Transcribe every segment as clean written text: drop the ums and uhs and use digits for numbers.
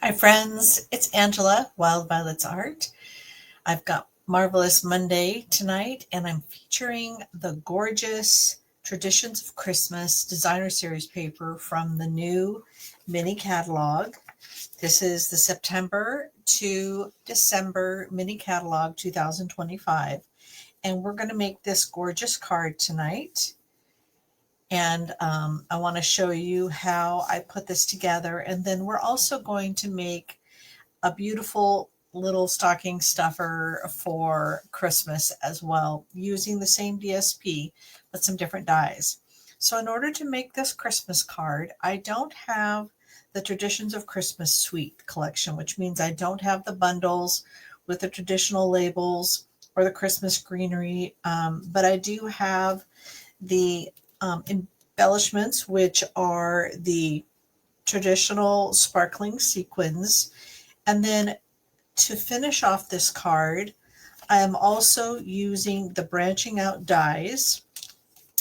Hi friends, it's Angela, Wild Violets Art. I've got Marvelous Monday tonight and I'm featuring the gorgeous Traditions of Christmas designer series paper from the new mini catalog. This is the September to December mini catalog 2025 and we're going to make this gorgeous card tonight. And I want to show you how I put this together, and then we're also going to make a beautiful little stocking stuffer for Christmas as well, using the same DSP, but some different dies. So in order to make this Christmas card, I don't have the Traditions of Christmas Suite collection, which means I don't have the bundles with the traditional labels or the Christmas greenery, but I do have the embellishments, which are the traditional sparkling sequins. And then to finish off this card, I am also using the branching out dies.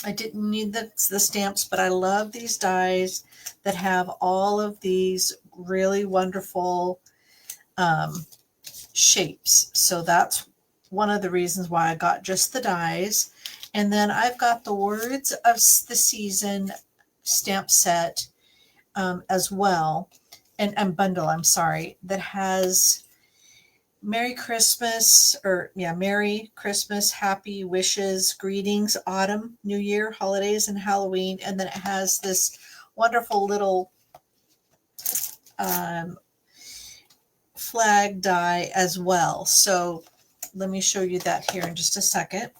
I didn't need the stamps, but I love these dies that have all of these really wonderful shapes. So that's one of the reasons why I got just the dies. And then I've got the Words of the Season stamp set as well, and bundle, I'm sorry, that has Merry Christmas, Merry Christmas, Happy Wishes, Greetings, Autumn, New Year, Holidays, and Halloween. And then it has this wonderful little flag die as well. So let me show you that here in just a second.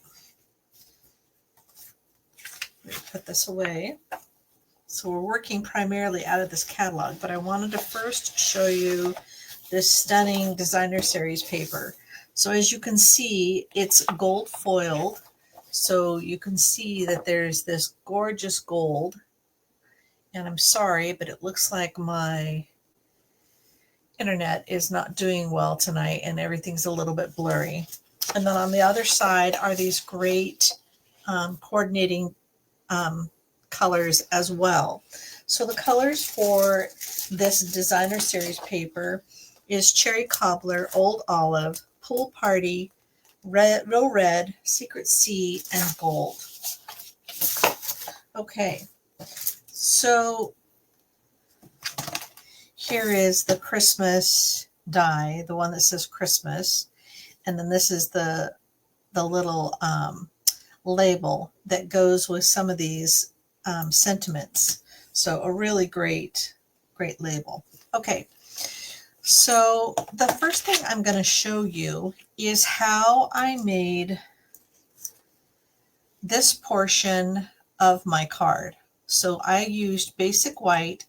Let me put this away. So we're working primarily out of this catalog, but I wanted to first show you this stunning designer series paper. So as you can see, it's gold foiled. So you can see that there's this gorgeous gold. And I'm sorry, but it looks like my internet is not doing well tonight and everything's a little bit blurry. And then on the other side are these great coordinating colors as well. So the colors for this designer series paper is Cherry Cobbler, Old Olive, Pool Party, Real Red, Secret Sea, and Gold. Okay, so here is the Christmas die, the one that says Christmas, and then this is the little label that goes with some of these sentiments. So a really great label. Okay, so the first thing I'm going to show you is how I made this portion of my card. So I used basic white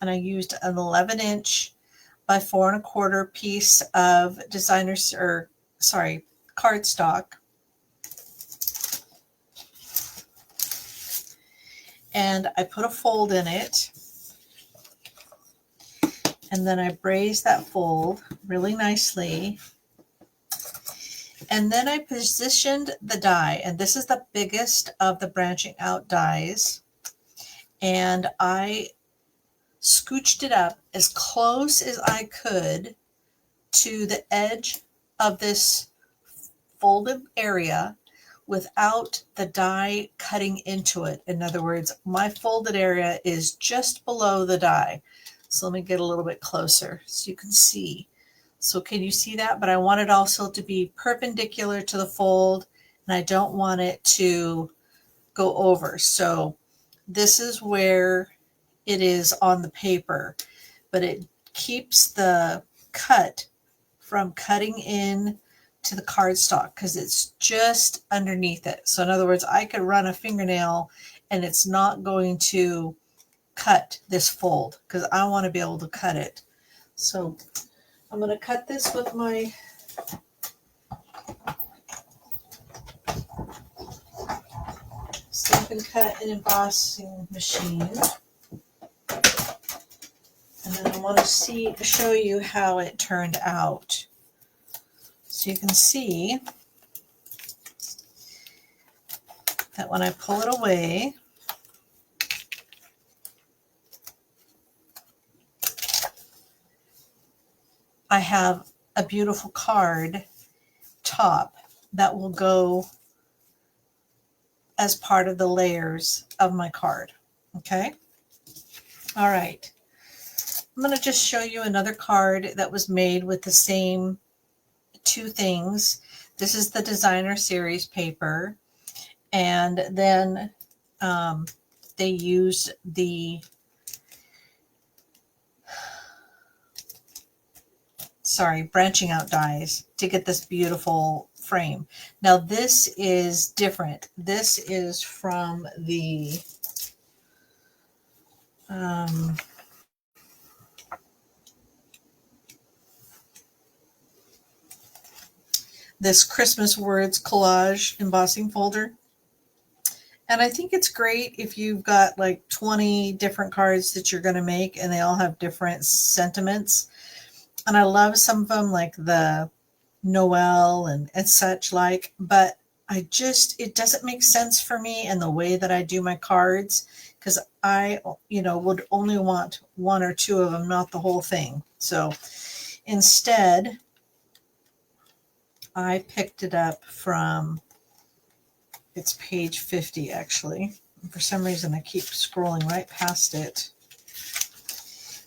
and I used an 11-inch by 4 1/4 piece of cardstock. And I put a fold in it. And then I braised that fold really nicely. And then I positioned the die, and this is the biggest of the branching out dies. And I scooched it up as close as I could to the edge of this folded area without the die cutting into it. In other words, my folded area is just below the die. So let me get a little bit closer so you can see. So can you see that? But I want it also to be perpendicular to the fold, and I don't want it to go over. So this is where it is on the paper, but it keeps the cut from cutting in to the cardstock because it's just underneath it. So in other words, I could run a fingernail and it's not going to cut this fold because I want to be able to cut it. So I'm going to cut this with my Stamp and Cut and Embossing machine. And then I want to show you how it turned out. So you can see that when I pull it away, I have a beautiful card top that will go as part of the layers of my card. Okay. All right. I'm going to just show you another card that was made with the same two things. This is the designer series paper. And then they used the branching out dies to get this beautiful frame. Now this is different. This is from the this Christmas words collage embossing folder. And I think it's great if you've got like 20 different cards that you're going to make and they all have different sentiments. And I love some of them, like the Noel and such like, but it doesn't make sense for me in the way that I do my cards, because I, would only want one or two of them, not the whole thing. So instead, I picked it up from, it's page 50 actually. For some reason, I keep scrolling right past it.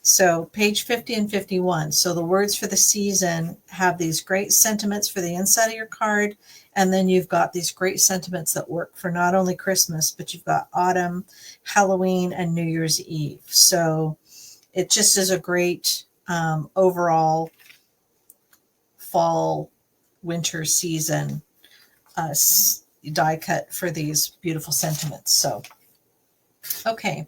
So page 50 and 51. So the words for the season have these great sentiments for the inside of your card. And then you've got these great sentiments that work for not only Christmas, but you've got autumn, Halloween, and New Year's Eve. So it just is a great overall fall, winter season die cut for these beautiful sentiments. So, okay.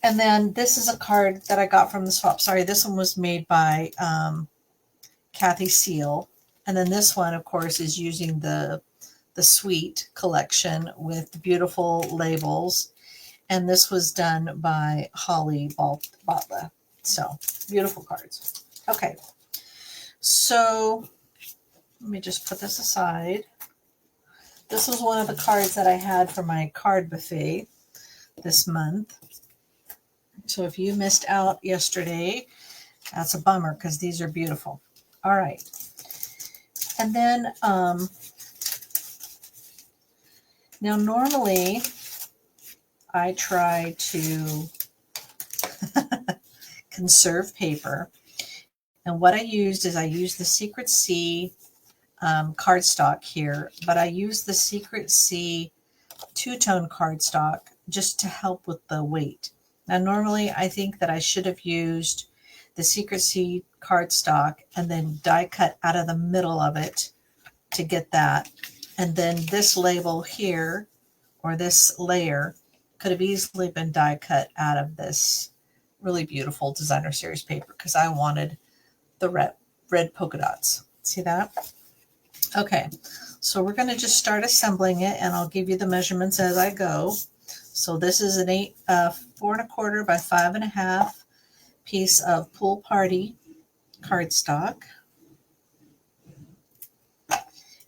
And then this is a card that I got from the swap. Sorry, this one was made by Kathy Seal. And then this one, of course, is using the Sweet collection with beautiful labels. And this was done by Holly Botla. So, beautiful cards. Okay. So, let me just put this aside. This was one of the cards that I had for my card buffet this month. So if you missed out yesterday, that's a bummer because these are beautiful. All right. And then, now normally I try to conserve paper. And what I used is I used the Secret C cardstock here, but I used the Secret C two-tone cardstock just to help with the weight. Now, normally I think that I should have used the Secret C cardstock and then die cut out of the middle of it to get that. And then this label here, or this layer, could have easily been die cut out of this really beautiful designer series paper because I wanted the red polka dots. See that? Okay, so we're going to just start assembling it, and I'll give you the measurements as I go. So this is an 4 1/4 by 5 1/2 piece of Pool Party cardstock.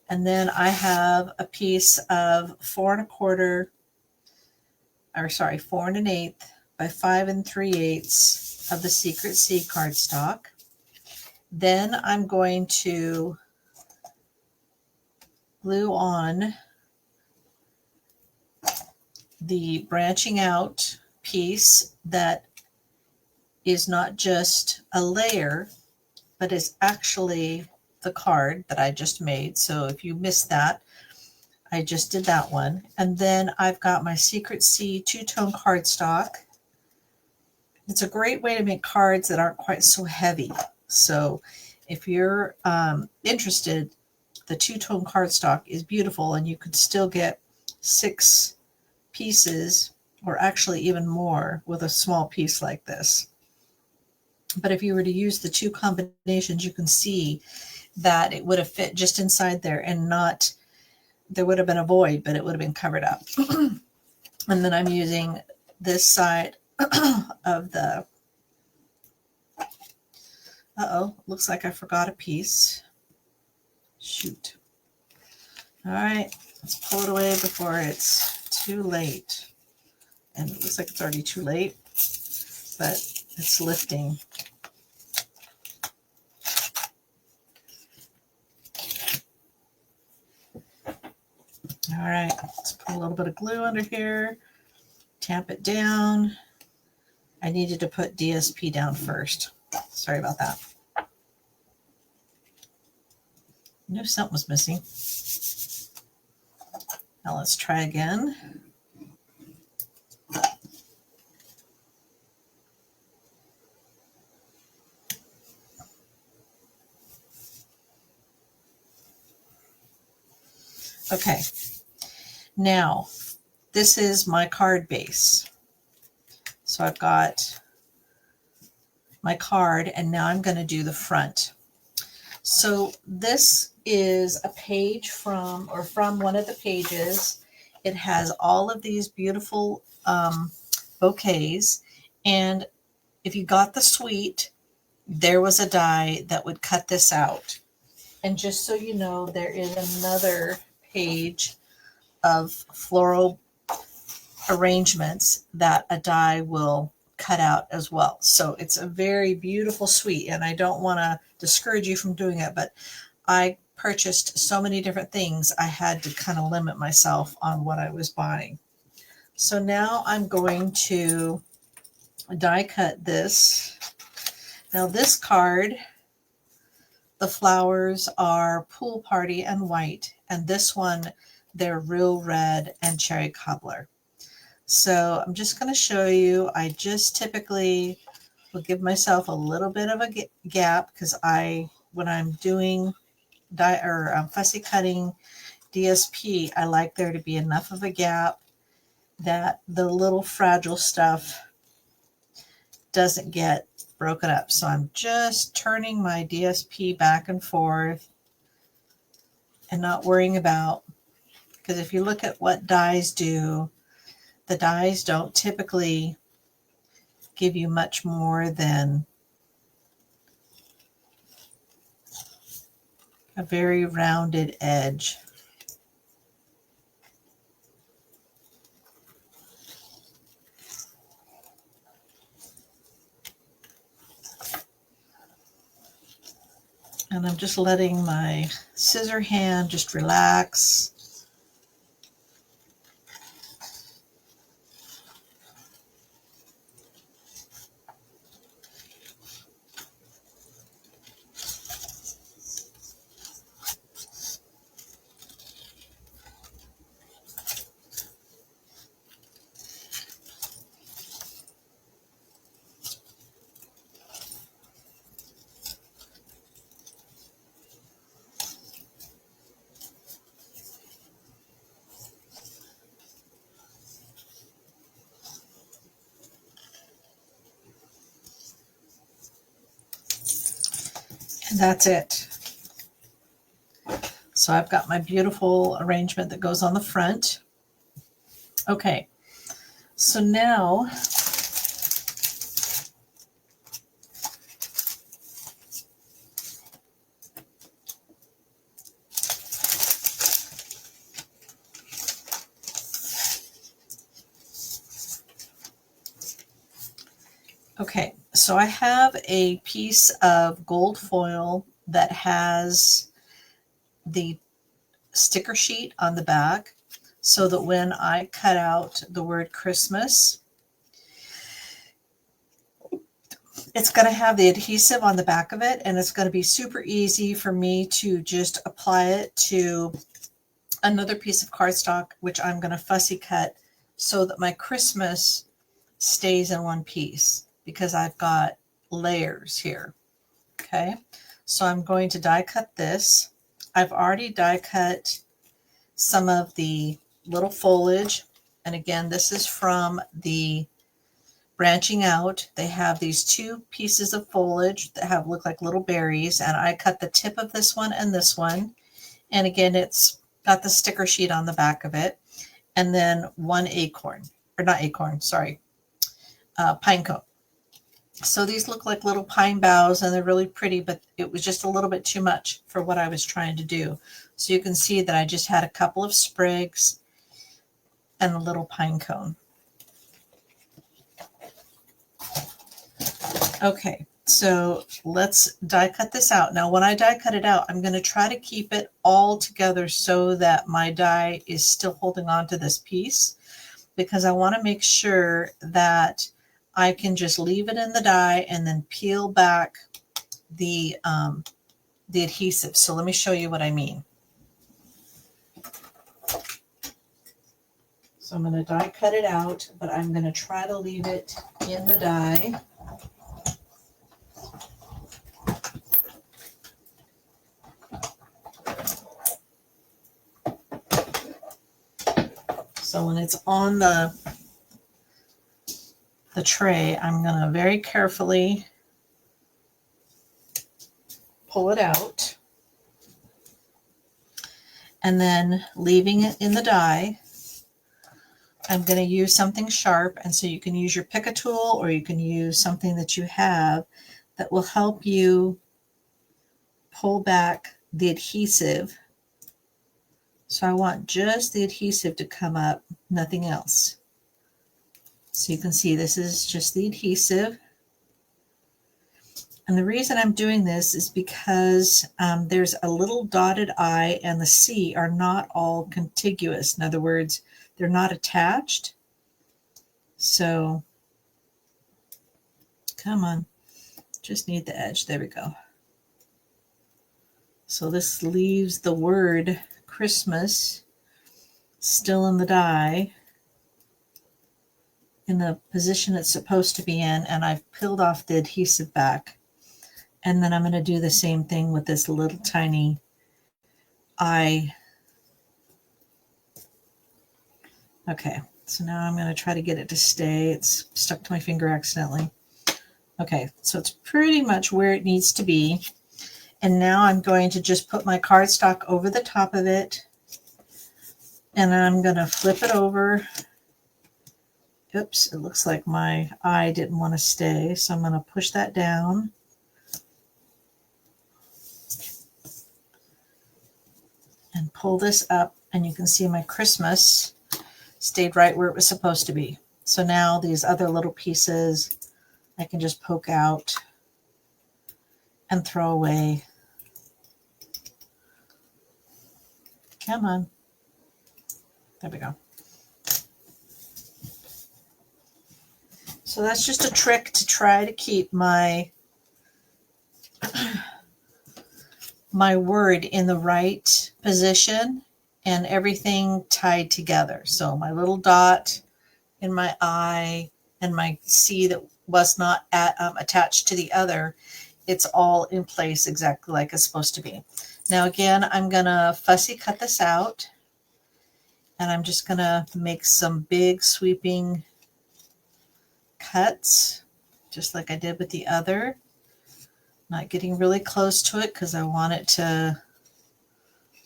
And then I have a piece of 4 1/4, 4 1/8 by 5 3/8 of the Secret C cardstock. Then I'm going to glue on the branching out piece that is not just a layer, but is actually the card that I just made. So if you missed that, I just did that one. And then I've got my Secret C two-tone cardstock. It's a great way to make cards that aren't quite so heavy. So if you're interested, the two-tone cardstock is beautiful, and you could still get 6 pieces, or actually even more, with a small piece like this. But if you were to use the two combinations, you can see that it would have fit just inside there, and not, there would have been a void, but it would have been covered up. And then I'm using this side of the, looks like I forgot a piece. Shoot. All right, let's pull it away before it's too late. And it looks like it's already too late, but it's lifting. All right, let's put a little bit of glue under here, tamp it down. I needed to put DSP down first. Sorry about that. I knew something was missing. Now let's try again. Okay, now this is my card base. So I've got my card, and now I'm going to do the front. So this is a page from one of the pages. It has all of these beautiful bouquets, and if you got the suite, there was a die that would cut this out. And just so you know, there is another page of floral arrangements that a die will cut out as well. So it's a very beautiful suite, and I don't want to discourage you from doing it, but I purchased so many different things, I had to kind of limit myself on what I was buying. So now I'm going to die cut this. Now this card, the flowers are Pool Party and white, and this one, they're Real Red and Cherry Cobbler. So I'm just going to show you. I just typically will give myself a little bit of a gap, because when I'm doing fussy cutting DSP, I like there to be enough of a gap that the little fragile stuff doesn't get broken up. So I'm just turning my DSP back and forth and not worrying about, because if you look at what dies do, the dies don't typically give you much more than a very rounded edge. And I'm just letting my scissor hand just relax. And that's it. So I've got my beautiful arrangement that goes on the front. Okay, so now okay, so I have a piece of gold foil that has the sticker sheet on the back, so that when I cut out the word Christmas, it's going to have the adhesive on the back of it, and it's going to be super easy for me to just apply it to another piece of cardstock, which I'm going to fussy cut so that my Christmas stays in one piece, because I've got layers here. Okay, so I'm going to die cut this. I've already die cut some of the little foliage, and again, this is from the branching out. They have these two pieces of foliage that look like little berries, and I cut the tip of this one and this one, and again, it's got the sticker sheet on the back of it, and then one acorn, or not acorn, sorry, pine cone. So these look like little pine boughs, and they're really pretty, but it was just a little bit too much for what I was trying to do. So you can see that I just had a couple of sprigs and a little pine cone. Okay, So let's die cut this out. Now, when I die cut it out, I'm going to try to keep it all together so that my die is still holding on to this piece, because I want to make sure that I can just leave it in the die and then peel back the adhesive. So let me show you what I mean. So I'm going to die cut it out, but I'm going to try to leave it in the die. So when it's on the tray, I'm going to very carefully pull it out, and then leaving it in the die, I'm going to use something sharp, and so you can use your pick a tool or you can use something that you have that will help you pull back the adhesive. So I want just the adhesive to come up, nothing else. So you can see this is just the adhesive. And the reason I'm doing this is because there's a little dotted I and the C are not all contiguous. In other words, they're not attached. So, come on, just need the edge. There we go. So this leaves the word Christmas still in the die in the position it's supposed to be in, and I've peeled off the adhesive back. And then I'm going to do the same thing with this little tiny I. Okay, so now I'm going to try to get it to stay. It's stuck to my finger accidentally. Okay, so it's pretty much where it needs to be. And now I'm going to just put my cardstock over the top of it. And I'm going to flip it over. Oops, it looks like my I didn't want to stay. So I'm going to push that down. And pull this up, and you can see my Christmas stayed right where it was supposed to be. So now these other little pieces I can just poke out and throw away. Come on. There we go. So that's just a trick to try to keep my my word in the right position and everything tied together. So my little dot in my I and my C that was not attached to the other, it's all in place exactly like it's supposed to be. Now again, I'm going to fussy cut this out, and I'm just going to make some big sweeping cuts just like I did with the other. Not getting really close to it because I want it to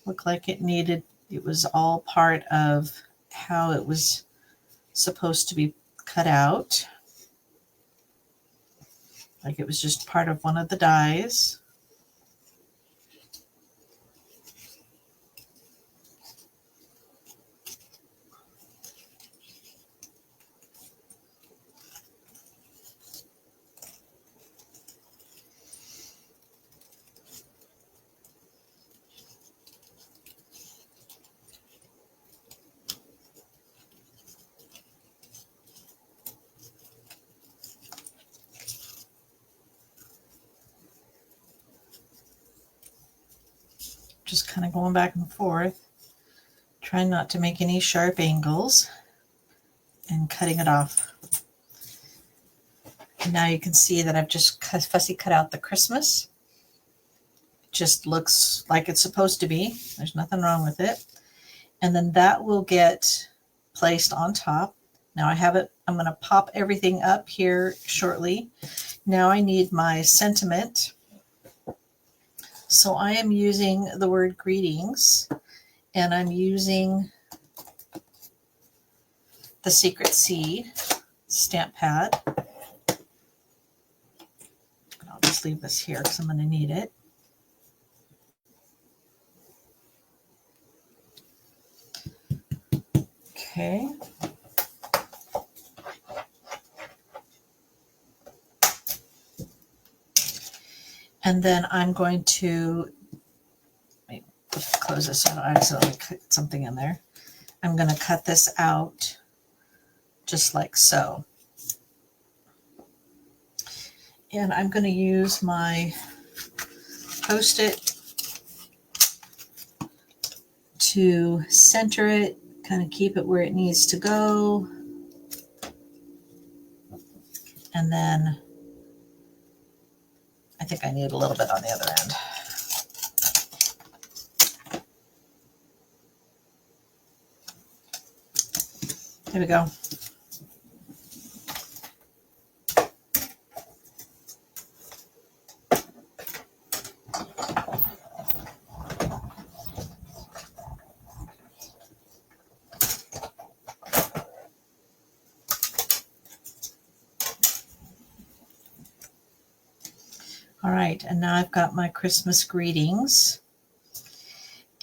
look like it was all part of how it was supposed to be cut out. Like it was just part of one of the dies. Just kind of going back and forth, trying not to make any sharp angles and cutting it off. And now you can see that I've just fussy cut out the Christmas. It just looks like it's supposed to be. There's nothing wrong with it. And then that will get placed on top. Now I have it, I'm going to pop everything up here shortly. Now I need my sentiment. So I am using the word greetings, and I'm using the Secret Seed stamp pad. I'll just leave this here because I'm going to need it. Okay. And then I'm going to, let me close this so I don't accidentally put something in there. I'm going to cut this out just like so. And I'm going to use my Post-it to center it, kind of keep it where it needs to go. And then I think I need a little bit on the other end. There we go. All right, and now I've got my Christmas greetings.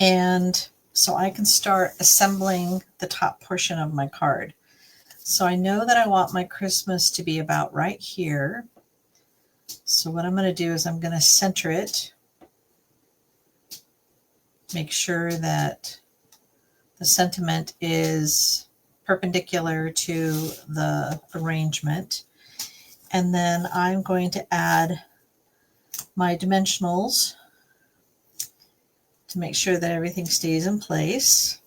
And so I can start assembling the top portion of my card. So I know that I want my Christmas to be about right here. So what I'm going to do is I'm going to center it. Make sure that the sentiment is perpendicular to the arrangement. And then I'm going to add my dimensionals to make sure that everything stays in place.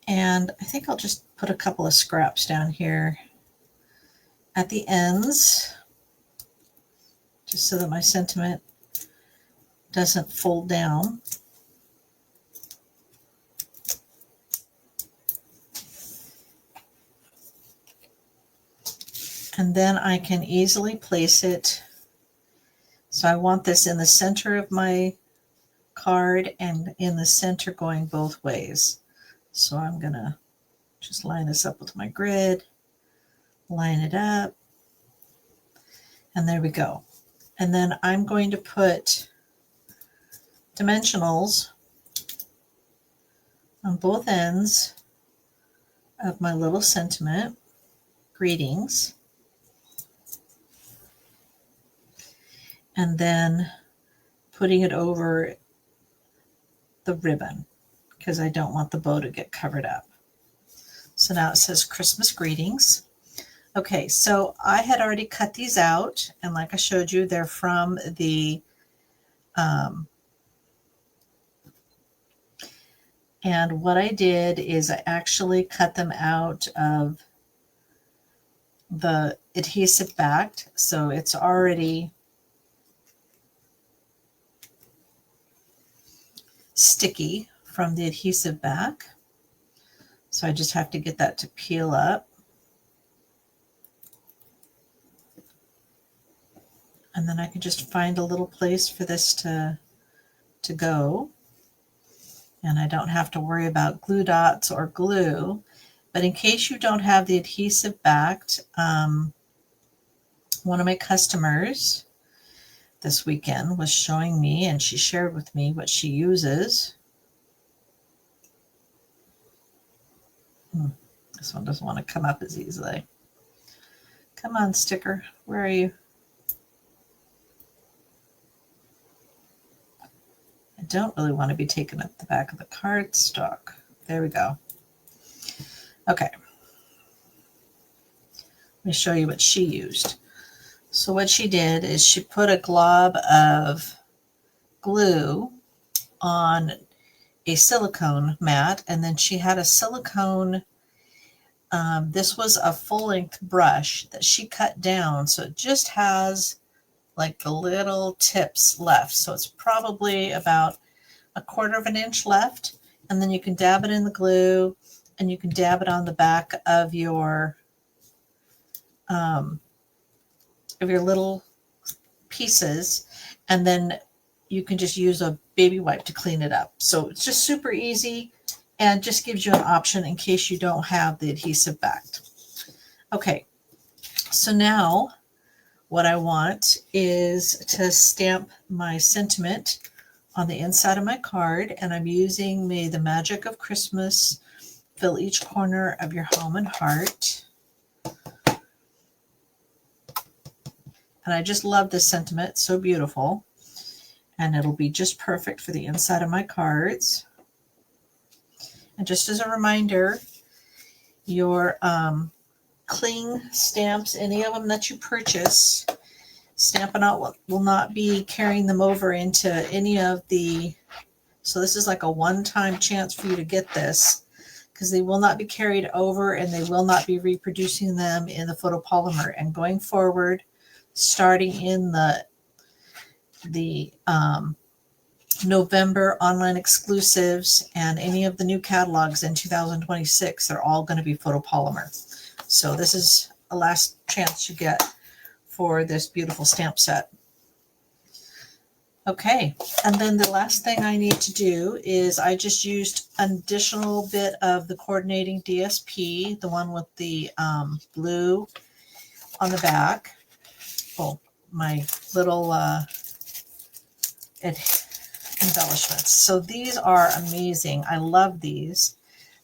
And I think I'll just put a couple of scraps down here at the ends, just so that my sentiment doesn't fold down. And then I can easily place it. So I want this in the center of my card and in the center going both ways. So I'm going to just line this up with my grid, line it up, and there we go. And then I'm going to put dimensionals on both ends of my little sentiment, greetings. And then putting it over the ribbon because I don't want the bow to get covered up. So now it says Christmas greetings. Okay, so I had already cut these out, and like I showed you, they're from the and what I did is I actually cut them out of the adhesive backed, so it's already sticky from the adhesive back. So I just have to get that to peel up. And then I can just find a little place for this to go. And I don't have to worry about glue dots or glue. But in case you don't have the adhesive backed, one of my customers this weekend was showing me, and she shared with me what she uses. This one doesn't want to come up as easily. Come on, sticker. Where are you? I don't really want to be taking up the back of the cardstock. There we go. Okay. Let me show you what she used. So what she did is she put a glob of glue on a silicone mat, and then she had a silicone, this was a full-length brush that she cut down, so it just has like the little tips left. So it's probably about 1/4 of an inch left, and then you can dab it in the glue, and you can dab it on the back of your little pieces, and then you can just use a baby wipe to clean it up. So it's just super easy and just gives you an option in case you don't have the adhesive backed. Okay, so now what I want is to stamp my sentiment on the inside of my card, and I'm using May the Magic of Christmas fill each corner of your home and heart. And I just love this sentiment. It's so beautiful. And it'll be just perfect for the inside of my cards. And just as a reminder, your cling stamps, any of them that you purchase, Stampin' Out will not be carrying them over into any of the, so this is like a one-time chance for you to get this, because they will not be carried over and they will not be reproducing them in the photopolymer. And going forward, starting in the November online exclusives and any of the new catalogs in 2026, they're all going to be photopolymer. So this is a last chance you get for this beautiful stamp set. Okay, and then the last thing I need to do is I just used an additional bit of the coordinating DSP, the one with the blue on the back. Oh, my little embellishments. So these are amazing. I love these.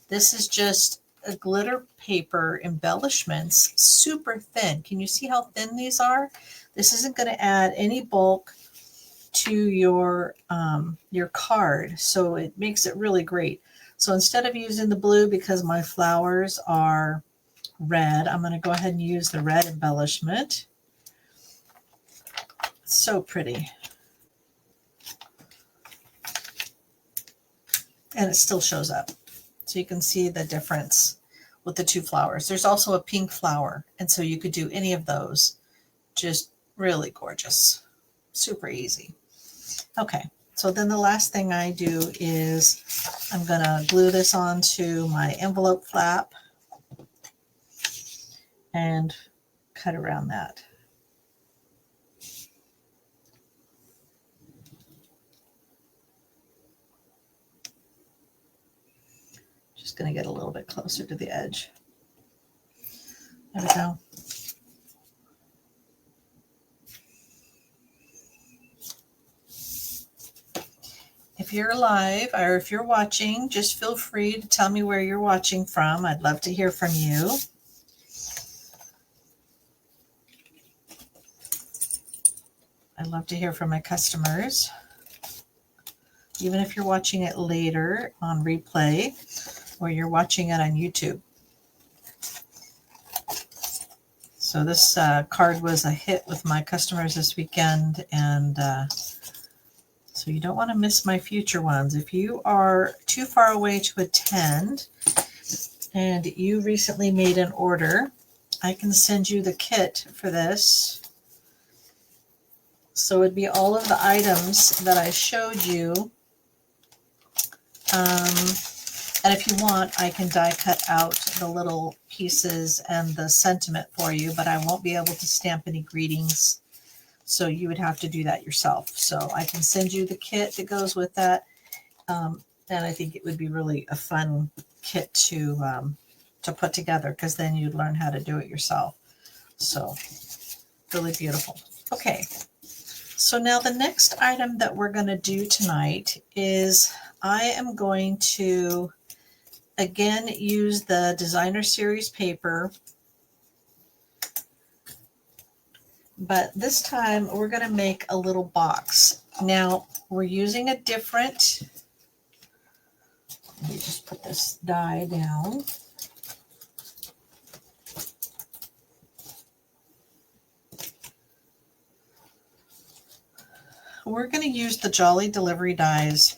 This is just a glitter paper embellishments, super thin. Can you see how thin these are? This isn't going to add any bulk to your card, so it makes it really great. So instead of using the blue, because my flowers are red, I'm going to go ahead and use the red embellishment. It's so pretty. And it still shows up. So you can see the difference with the two flowers. There's also a pink flower, and so you could do any of those. Just really gorgeous. Super easy. Okay, so then the last thing I do is I'm going to glue this onto my envelope flap and cut around that. Just going to get a little bit closer to the edge. There we go. If you're live or if you're watching, just feel free to tell me where you're watching from. I'd love to hear from you. I love to hear from my customers. Even if you're watching it later on replay or you're watching it on YouTube. So this card was a hit with my customers this weekend, and so you don't want to miss my future ones. If you are too far away to attend and you recently made an order, I can send you the kit for this. So it'd be all of the items that I showed you. And if you want, I can die cut out the little pieces and the sentiment for you, but I won't be able to stamp any greetings. So you would have to do that yourself. So I can send you the kit that goes with that. And I think it would be really a fun kit to put together, because then you'd learn how to do it yourself. So really beautiful. Okay. So now the next item that we're going to do tonight is I am going to again use the designer series paper, but this time we're going to make a little box. Now we're using a different, let me just put this die down. We're going to use the Jolly Delivery dies.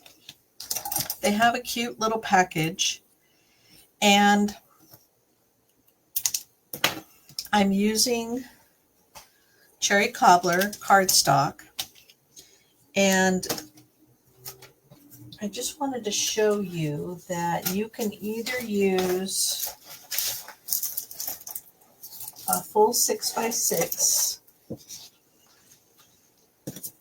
They have a cute little package, and I'm using Cherry Cobbler cardstock, and I just wanted to show you that you can either use a full 6x6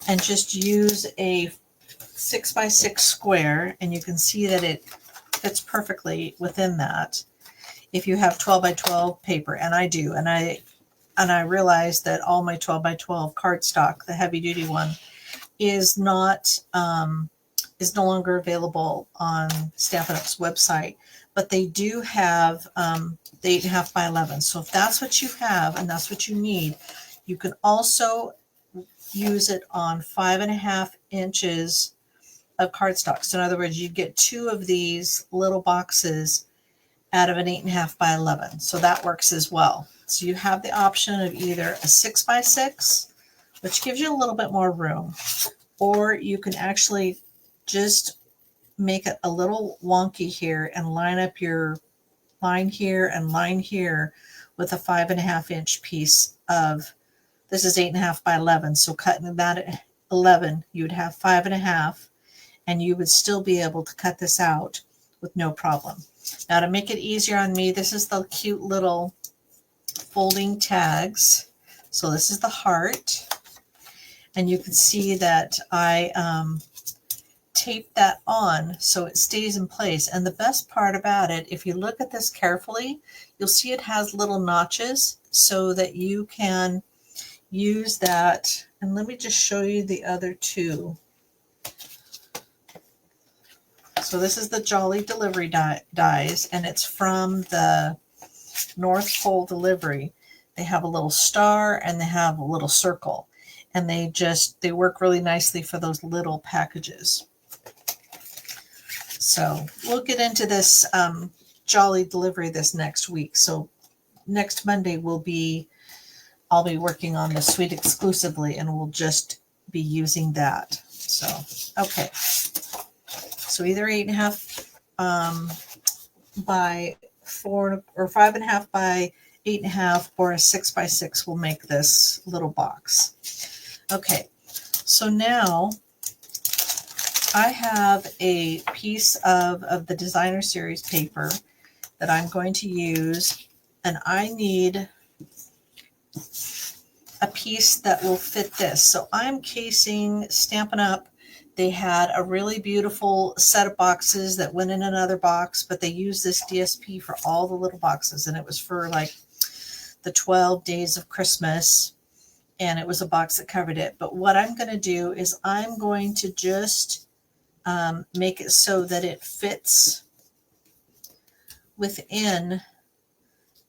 and just use a 6x6 square, and you can see that it fits perfectly within that. If you have 12x12 paper, and I do, and I realize that all my 12x12 cardstock, the heavy duty one, is not is no longer available on Stampin' Up's website, but they do have the 8.5 by 11. So if that's what you have and that's what you need, You can also use it on 5.5 inches of cardstock. So in other words, you get 2 of these little boxes out of an 8.5 by 11. So that works as well. So you have the option of either a 6 by 6, which gives you a little bit more room, or you can actually just make it a little wonky here and line up your line here and line here with a 5.5 inch piece of, this is 8.5 by 11. So cutting that at 11, you'd have 5.5, and you would still be able to cut this out with no problem. Now to make it easier on me, this is the cute little folding tags. So this is the heart, and you can see that I tape that on so it stays in place. And the best part about it, if you look at this carefully, you'll see it has little notches so that you can use that. And let me just show you the other two. So this is the Jolly Delivery dies, and it's from the North Pole Delivery. They have a little star and they have a little circle, and they work really nicely for those little packages. So we'll get into this Jolly Delivery this next week. So next Monday I'll be working on the suite exclusively, and we'll just be using that. So, okay. So either 8.5 by 4 or 5.5 by 8.5 or a 6 by 6 will make this little box. Okay, so now I have a piece of the designer series paper that I'm going to use, and I need a piece that will fit this. So I'm casing Stampin' Up! They had a really beautiful set of boxes that went in another box, but they used this DSP for all the little boxes, and it was for like the 12 days of Christmas, and it was a box that covered it. But what I'm going to do is I'm going to just make it so that it fits within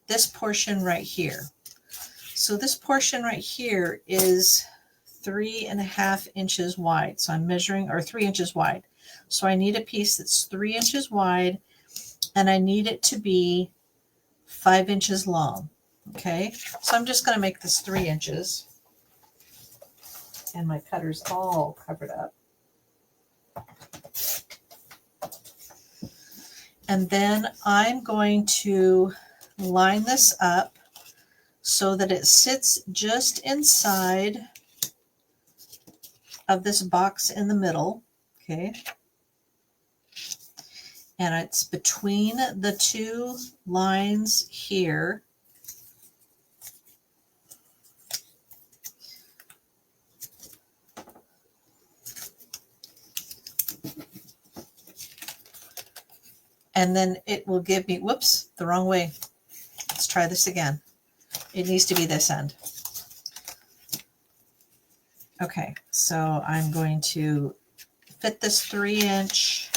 this portion right here. So this portion right here is 3.5 inches wide. So I'm measuring, or 3 inches wide. So I need a piece that's 3 inches wide, and I need it to be 5 inches long. Okay, so I'm just going to make this 3 inches, and my cutter's all covered up. And then I'm going to line this up so that it sits just inside of this box in the middle. Okay, and it's between the two lines here. And then it will give me, whoops, the wrong way. Let's try this again. It needs to be this end. Okay, so I'm going to fit this 3 inch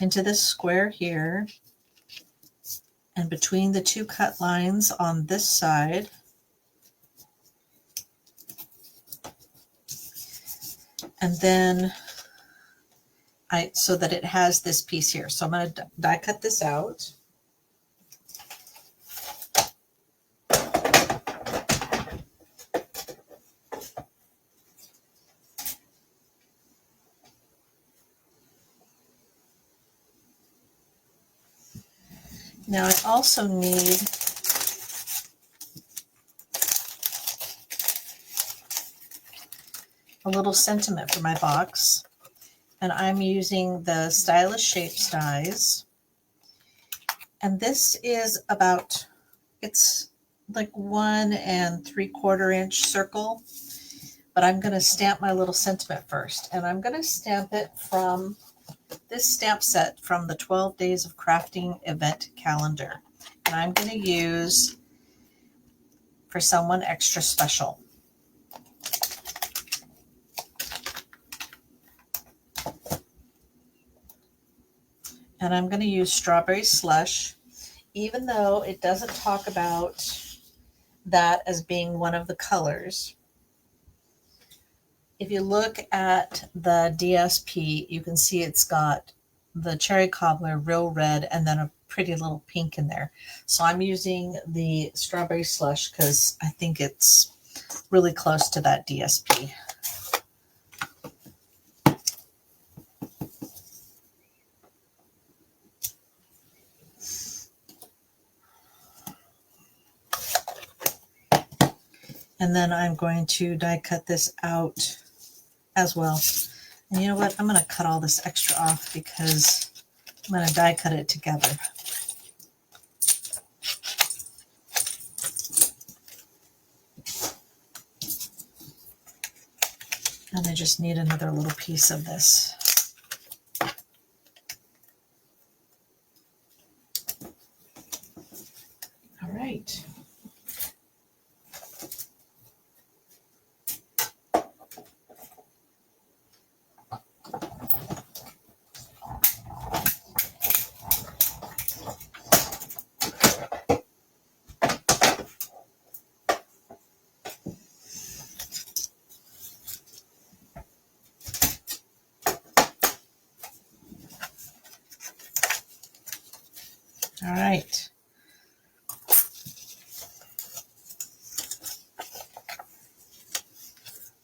into this square here, and between the two cut lines on this side. And then so that it has this piece here. So I'm going to die cut this out. Now I also need a little sentiment for my box. And I'm using the Stylish Shapes dies. And this is about, it's like 1 3/4 inch circle. But I'm going to stamp my little sentiment first. And I'm going to stamp it from this stamp set from the 12 Days of Crafting event calendar. And I'm going to use For Someone Extra Special. And I'm going to use Strawberry Slush, even though it doesn't talk about that as being one of the colors. If you look at the DSP, you can see it's got the cherry cobbler, real red, and then a pretty little pink in there. So I'm using the strawberry slush because I think it's really close to that DSP. And then I'm going to die cut this out as well. And you know what? I'm going to cut all this extra off because I'm going to die cut it together. And I just need another little piece of this. All right. All right.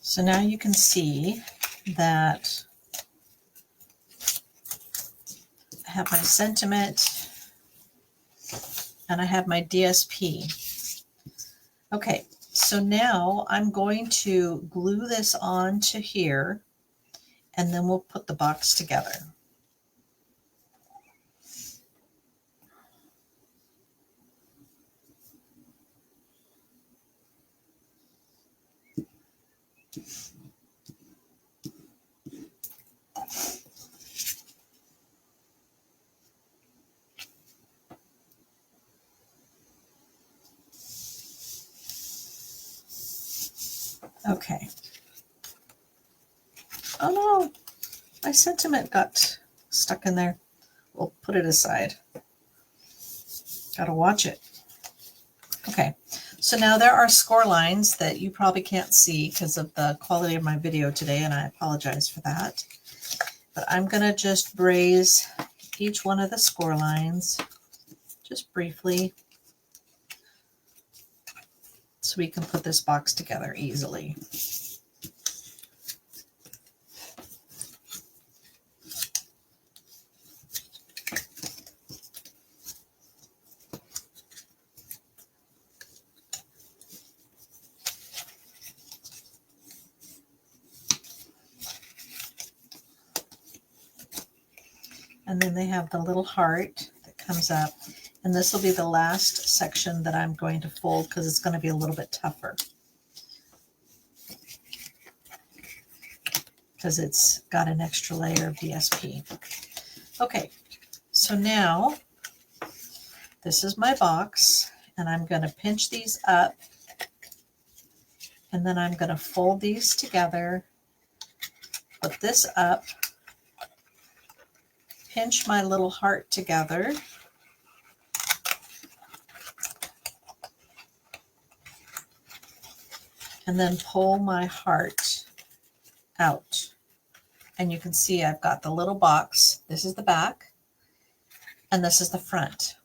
So now you can see that I have my sentiment and I have my DSP. Okay, so now I'm going to glue this on to here and then we'll put the box together. Okay. Oh no, my sentiment got stuck in there. We'll put it aside. Gotta watch it. Okay, so now there are score lines that you probably can't see because of the quality of my video today, and I apologize for that. But I'm gonna just braze each one of the score lines just briefly so we can put this box together easily. And then they have the little heart that comes up. And this will be the last section that I'm going to fold because it's going to be a little bit tougher. Because it's got an extra layer of DSP. Okay, so now this is my box. And I'm going to pinch these up. And then I'm going to fold these together. Put this up. Pinch my little heart together. And then pull my heart out. And you can see I've got the little box. This is the back. And this is the front.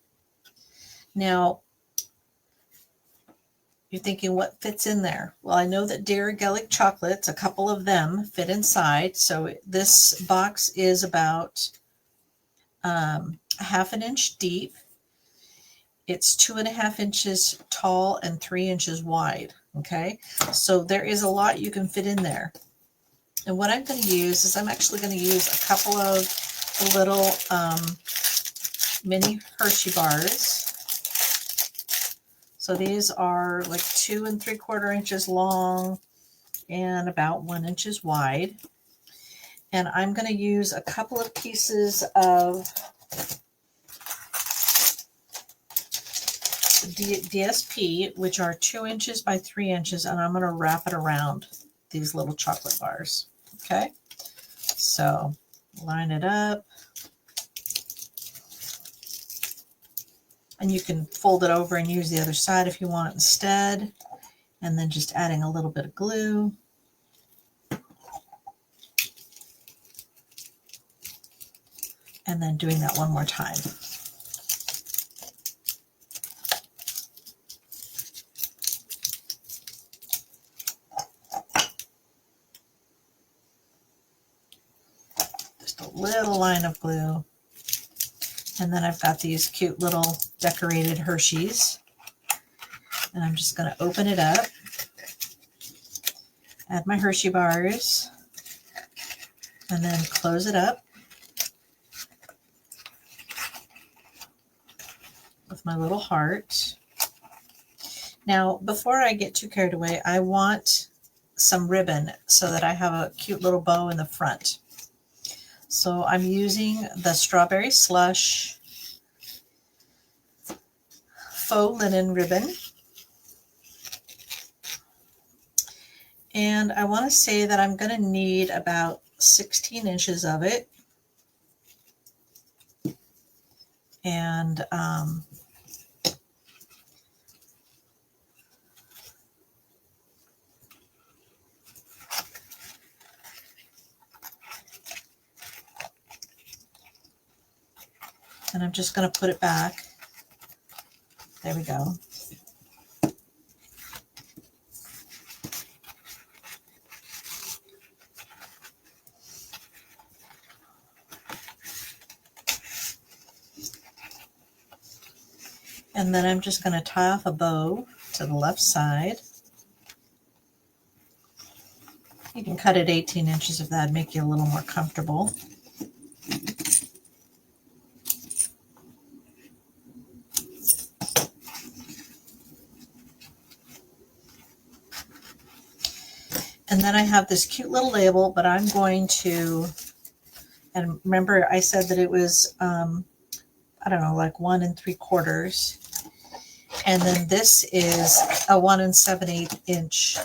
Now, you're thinking, what fits in there? Well, I know that Dairy Gaelic chocolates, a couple of them fit inside. So this box is about ½ an inch deep. It's 2.5 inches tall and 3 inches wide. Okay, so there is a lot you can fit in there. And what I'm going to use is I'm actually going to use a couple of the little mini Hershey bars. So these are like 2 3/4 inches long and about 1 inch wide. And I'm going to use a couple of pieces of DSP, which are 2 inches by 3 inches, and I'm going to wrap it around these little chocolate bars. Okay, so line it up. And you can fold it over and use the other side if you want instead. And then just adding a little bit of glue. And then doing that one more time. Just a little line of glue. And then I've got these cute little decorated Hershey's. And I'm just going to open it up. Add my Hershey bars. And then close it up with my little heart. Now, before I get too carried away, I want some ribbon so that I have a cute little bow in the front. So I'm using the Strawberry Slush faux linen ribbon. And I want to say that I'm going to need about 16 inches of it. And I'm just going to put it back. There we go. And then I'm just going to tie off a bow to the left side. You can cut it 18 inches if that'd make you a little more comfortable. And then I have this cute little label, but I'm going to, and remember I said that it was, I don't know, like 1 3/4. And then this is a 1 7/8 inch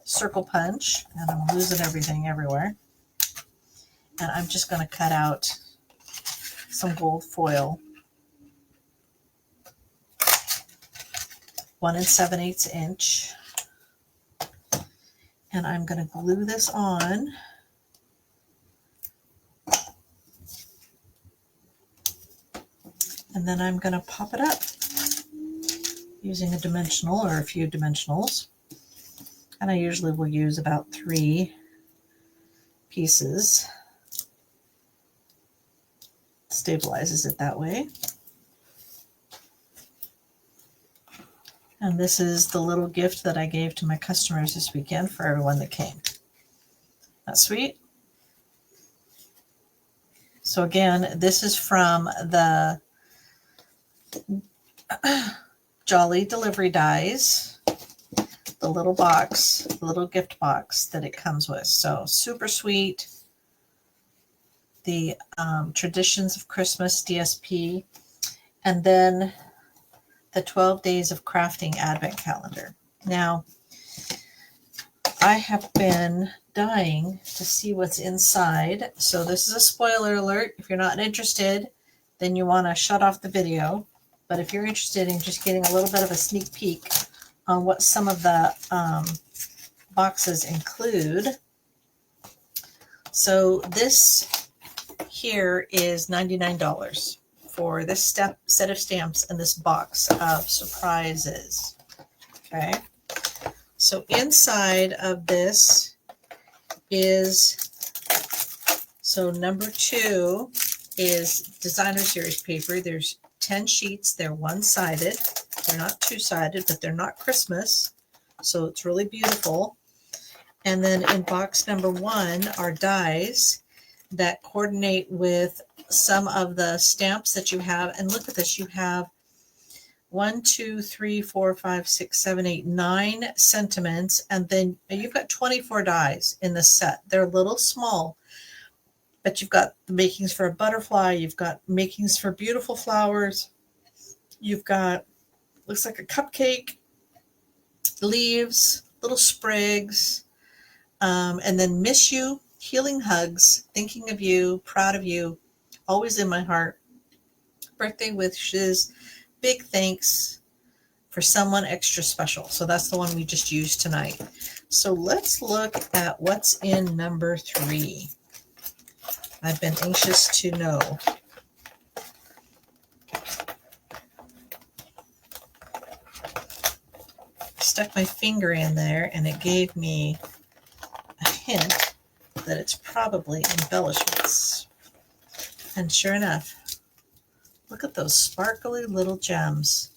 circle punch, and I'm losing everything everywhere. And I'm just going to cut out some gold foil. 1 7/8 inch. And I'm going to glue this on. And then I'm going to pop it up using a dimensional or a few dimensionals. And I usually will use about 3 pieces. Stabilizes it that way. And this is the little gift that I gave to my customers this weekend for everyone that came. That's sweet. So again, this is from the Jolly Delivery Dies, the little box, the little gift box that it comes with. So super sweet. The Traditions of Christmas DSP, and then the 12 Days of Crafting Advent Calendar. Now, I have been dying to see what's inside. So this is a spoiler alert. If you're not interested, then you want to shut off the video. But if you're interested in just getting a little bit of a sneak peek on what some of the boxes include. So this here is $99 for this set of stamps and this box of surprises. Okay. So inside of this is, so number 2 is designer series paper. There's 10 sheets. They're one-sided. They're not two-sided, but they're not Christmas. So it's really beautiful. And then in box number 1 are dies that coordinate with some of the stamps that you have. And look at this. You have 1, 2, 3, 4, 5, 6, 7, 8, 9 sentiments. And then you've got 24 dies in the set. They're a little small, but you've got the makings for a butterfly. You've got makings for beautiful flowers. You've got, looks like a cupcake, leaves, little sprigs, and then miss you, healing hugs, thinking of you, proud of you, always in my heart, birthday wishes, big thanks for someone extra special. So that's the one we just used tonight. So let's look at what's in number 3. I've been anxious to know. Stuck my finger in there and it gave me a hint that it's probably embellishments. And sure enough, look at those sparkly little gems.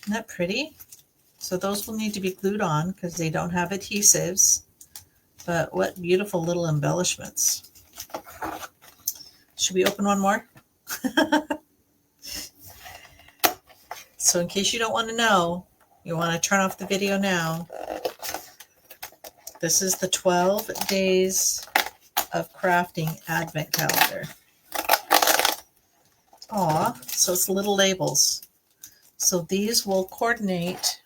Isn't that pretty? So those will need to be glued on because they don't have adhesives. But what beautiful little embellishments. Should we open one more? So in case you don't want to know, you want to turn off the video now. This is the 12 Days of Crafting Advent Calendar. Aw, so it's little labels. So these will coordinate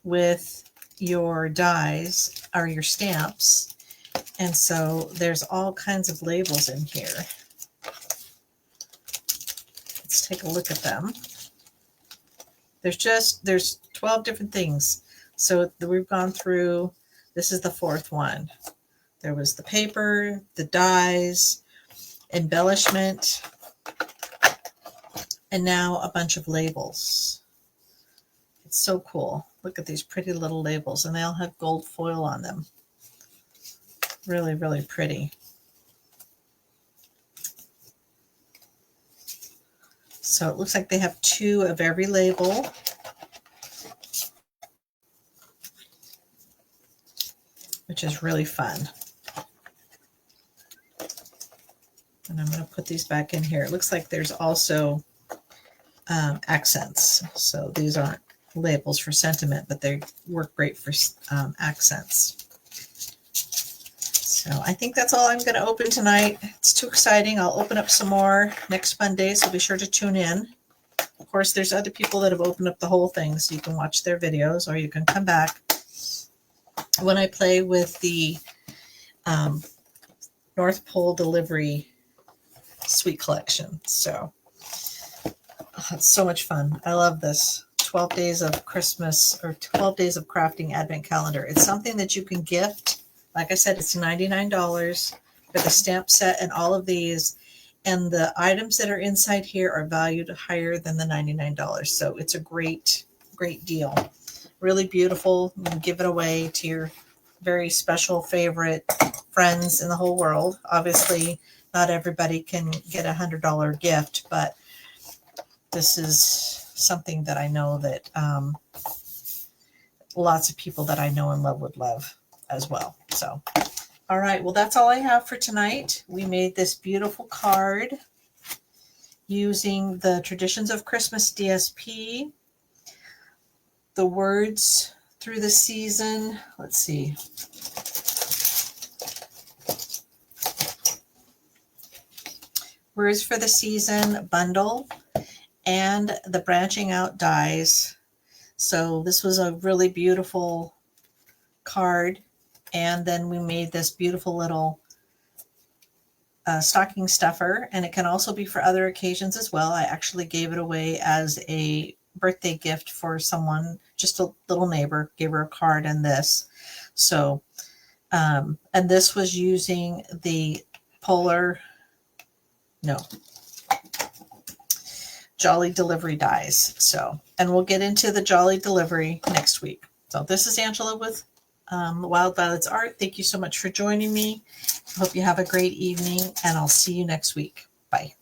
with your dies or your stamps. And so there's all kinds of labels in here. Let's take a look at them. There's 12 different things. So we've gone through, this is the 4th one. There was the paper, the dies, embellishment, and now a bunch of labels. It's so cool. Look at these pretty little labels, and they all have gold foil on them. Really, really pretty. So it looks like they have 2 of every label. Which is really fun. And I'm going to put these back in here. It looks like there's also accents. So these aren't labels for sentiment, but they work great for accents. So I think that's all I'm going to open tonight. It's too exciting. I'll open up some more next Monday, so be sure to tune in. Of course, there's other people that have opened up the whole thing, so you can watch their videos or you can come back when I play with the North Pole Delivery Sweet Collection. So it's so much fun. I love this 12 Days of Christmas or 12 Days of Crafting Advent Calendar. It's something that you can gift. Like I said, it's $99 for the stamp set and all of these. And the items that are inside here are valued higher than the $99. So it's a great, great deal. Really beautiful. You can give it away to your very special favorite friends in the whole world. Obviously, not everybody can get a $100 gift, but this is something that I know that lots of people that I know and love would love as well. So, all right. Well, that's all I have for tonight. We made this beautiful card using the Traditions of Christmas DSP. The words through the season. Let's see. Words for the Season bundle and the branching out dies. So this was a really beautiful card. And then we made this beautiful little stocking stuffer, and it can also be for other occasions as well. I actually gave it away as a birthday gift for someone, just a little neighbor, gave her a card and this. So, and this was using the Jolly Delivery dies. So, and we'll get into the Jolly Delivery next week. So this is Angela with Wild Violets Art. Thank you so much for joining me. I hope you have a great evening, and I'll see you next week. Bye.